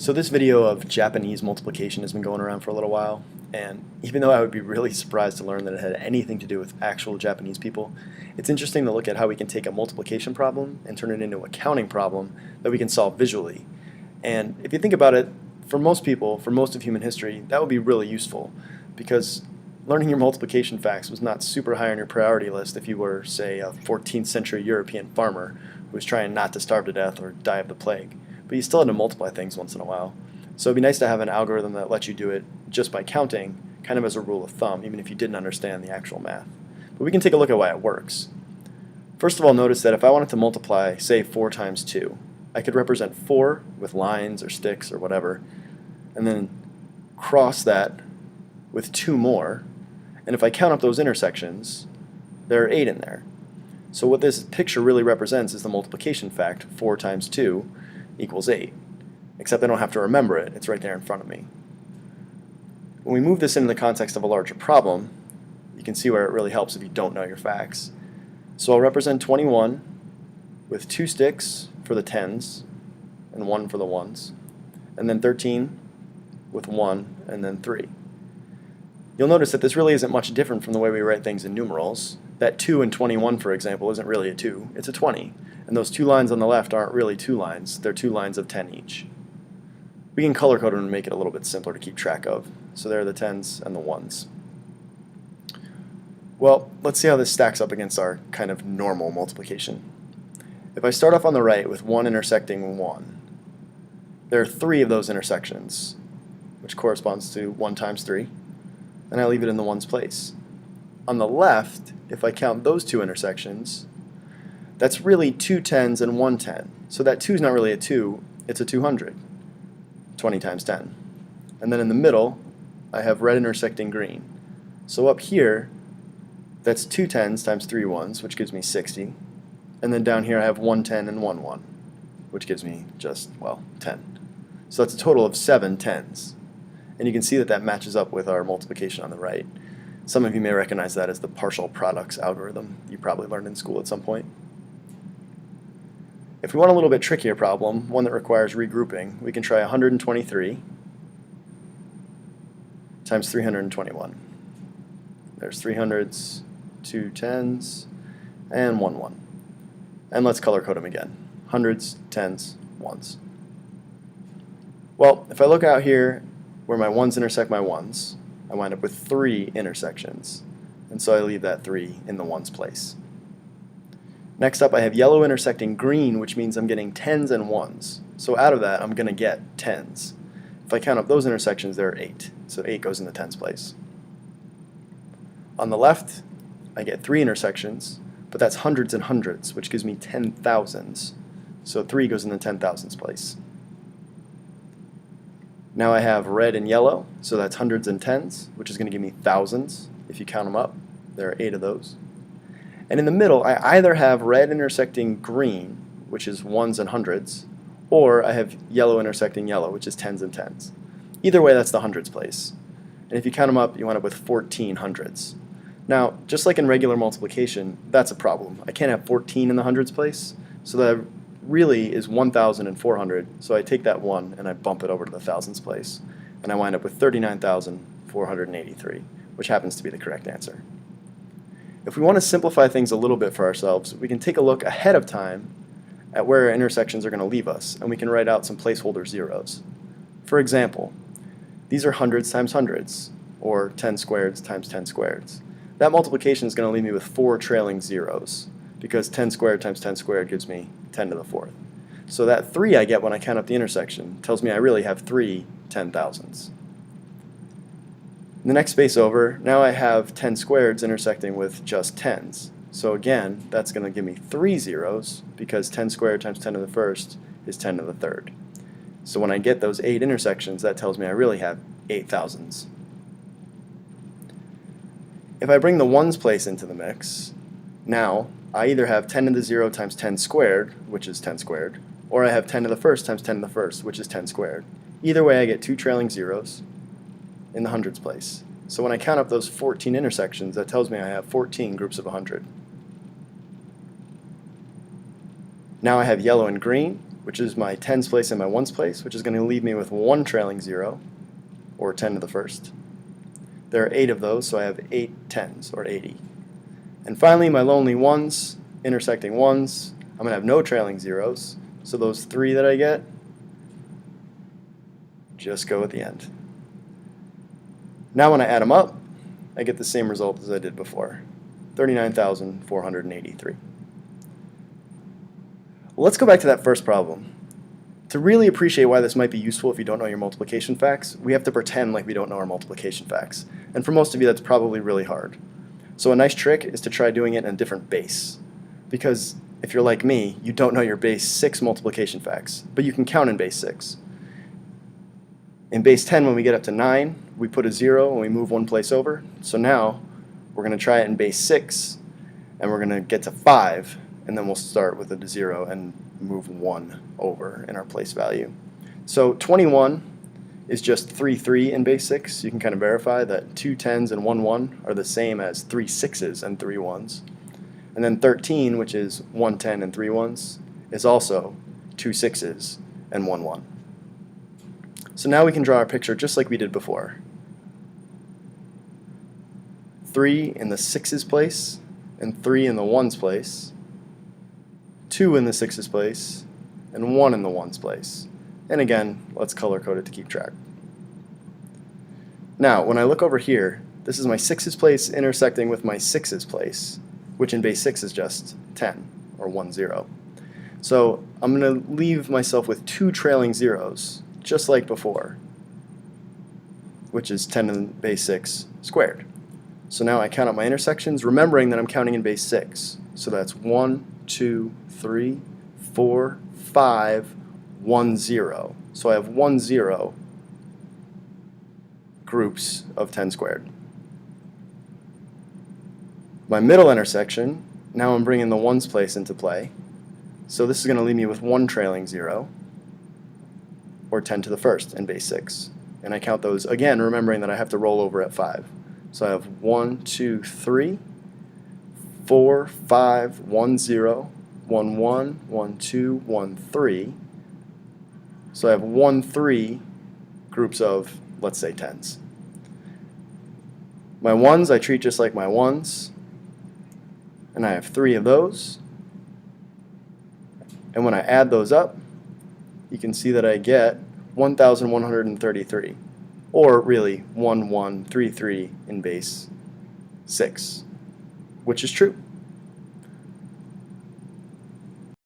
So this video of Japanese multiplication has been going around for a little while, and even though I would be really surprised to learn that it had anything to do with actual Japanese people, it's interesting to look at how we can take a multiplication problem and turn it into a counting problem that we can solve visually. And if you think about it, for most people, for most of human history, that would be really useful, because learning your multiplication facts was not super high on your priority list if you were, say, a 14th century European farmer who was trying not to starve to death or die of the plague. But you still had to multiply things once in a while. So it'd be nice to have an algorithm that lets you do it just by counting, kind of as a rule of thumb, even if you didn't understand the actual math. But we can take a look at why it works. First of all, notice that if I wanted to multiply, say, 4 times 2, I could represent 4 with lines or sticks or whatever, and then cross that with 2 more, and if I count up those intersections, there are 8 in there. So what this picture really represents is the multiplication fact, 4 times 2 equals 8. Except I don't have to remember it, it's right there in front of me. When we move this into the context of a larger problem, you can see where it really helps if you don't know your facts. So I'll represent 21 with 2 sticks for the tens and 1 for the ones, and then 13 with 1 and then 3. You'll notice that this really isn't much different from the way we write things in numerals. That 2 in 21, for example, isn't really a 2, it's a 20. And those 2 lines on the left aren't really 2 lines, they're 2 lines of 10 each. We can color code them and make it a little bit simpler to keep track of. So there are the 10s and the 1s. Well, let's see how this stacks up against our kind of normal multiplication. If I start off on the right with 1 intersecting 1, there are 3 of those intersections, which corresponds to 1 times 3, and I leave it in the 1's place. On the left, if I count those 2 intersections, that's really 2 10s and 1 10. So that 2 is not really a 2, it's a 200. 20 times 10. And then in the middle, I have red intersecting green. So up here, that's 2 10s times 3 1s, which gives me 60. And then down here I have 1 10 and 1 1, which gives me just, well, 10. So that's a total of 7 10s. And you can see that that matches up with our multiplication on the right. Some of you may recognize that as the partial products algorithm you probably learned in school at some point. If we want a little bit trickier problem, one that requires regrouping, we can try 123 times 321. There's 3 hundreds, 2 10s, and 1 1. And let's color code them again. Hundreds, tens, ones. Well, if I look out here where my 1s intersect my 1s, I wind up with 3 intersections. And so I leave that 3 in the 1's place. Next up, I have yellow intersecting green, which means I'm getting 10s and 1s. So out of that, I'm going to get 10s. If I count up those intersections, there are 8. So 8 goes in the 10s place. On the left, I get 3 intersections, but that's hundreds and hundreds, which gives me 10,000s. So 3 goes in the 10,000s place. Now I have red and yellow, so that's hundreds and tens, which is going to give me thousands. If you count them up, there are 8 of those. And in the middle, I either have red intersecting green, which is 1s and hundreds, or I have yellow intersecting yellow, which is 10s and tens. Either way, that's the hundreds place. And if you count them up, you wind up with 14 hundreds. Now, just like in regular multiplication, that's a problem. I can't have 14 in the hundreds place, so that really is 1,400. So I take that 1 and I bump it over to the thousands place, and I wind up with 39,483, which happens to be the correct answer. If we want to simplify things a little bit for ourselves, we can take a look ahead of time at where our intersections are going to leave us, and we can write out some placeholder zeros. For example, these are hundreds times hundreds, or 10 squareds times 10 squareds. That multiplication is going to leave me with 4 trailing zeros, because 10 squared times 10 squared gives me 10 to the 4th. So that 3 I get when I count up the intersection tells me I really have 3 10,000s. In the next space over, now I have 10 squareds intersecting with just 10s. So again, that's going to give me 3 zeros, because 10 squared times 10 to the 1st is 10 to the 3rd. So when I get those 8 intersections, that tells me I really have 8,000s. If I bring the 1's place into the mix, now I either have 10 to the 0 times 10 squared, which is 10 squared, or I have 10 to the 1st times 10 to the 1st, which is 10 squared. Either way, I get 2 trailing zeros in the hundreds place. So when I count up those 14 intersections, that tells me I have 14 groups of 100. Now I have yellow and green, which is my tens place and my ones place, which is going to leave me with one trailing 0, or 10 to the first. There are 8 of those, so I have 8 tens, or 80. And finally, my lonely ones, intersecting ones, I'm going to have no trailing zeros, so those 3 that I get just go at the end. Now when I add them up, I get the same result as I did before, 39,483. Well, let's go back to that first problem. To really appreciate why this might be useful if you don't know your multiplication facts, we have to pretend like we don't know our multiplication facts. And for most of you, that's probably really hard. So a nice trick is to try doing it in a different base. Because if you're like me, you don't know your base 6 multiplication facts, but you can count in base 6. In base 10, when we get up to 9, we put a 0 and we move one place over. So now we're going to try it in base 6, and we're going to get to 5, and then we'll start with a 0 and move 1 over in our place value. So 21 is just 3 3 in base 6. You can kind of verify that 2 10s and 1 1 are the same as 3 6s and 3 1s. And then 13, which is 1 10 and 3 1s, is also 2 6s and 1 1. So now we can draw our picture just like we did before. 3 in the 6's place and 3 in the 1's place, 2 in the 6's place, and 1 in the 1's place. And again, let's color code it to keep track. Now, when I look over here, this is my 6's place intersecting with my 6's place, which in base 6 is just 10, or 1 0. So I'm going to leave myself with 2 trailing zeros, just like before, which is 10 in base 6 squared. So now I count out my intersections, remembering that I'm counting in base 6. So that's 1, 2, 3, 4, 5, 1 0. So I have 1 0 groups of 10 squared. My middle intersection, now I'm bringing the ones place into play. So this is going to leave me with 1 trailing 0, or 10 to the first in base 6. And I count those again, remembering that I have to roll over at 5. So I have 1, 2, 3, 4, 5, 1 0, 1 1, 1 2, 1 3. So I have 1 3 groups of, let's say, 10s. My 1s I treat just like my 1s, and I have 3 of those. And when I add those up, you can see that I get 1,133, or really 1133 in base 6, which is true.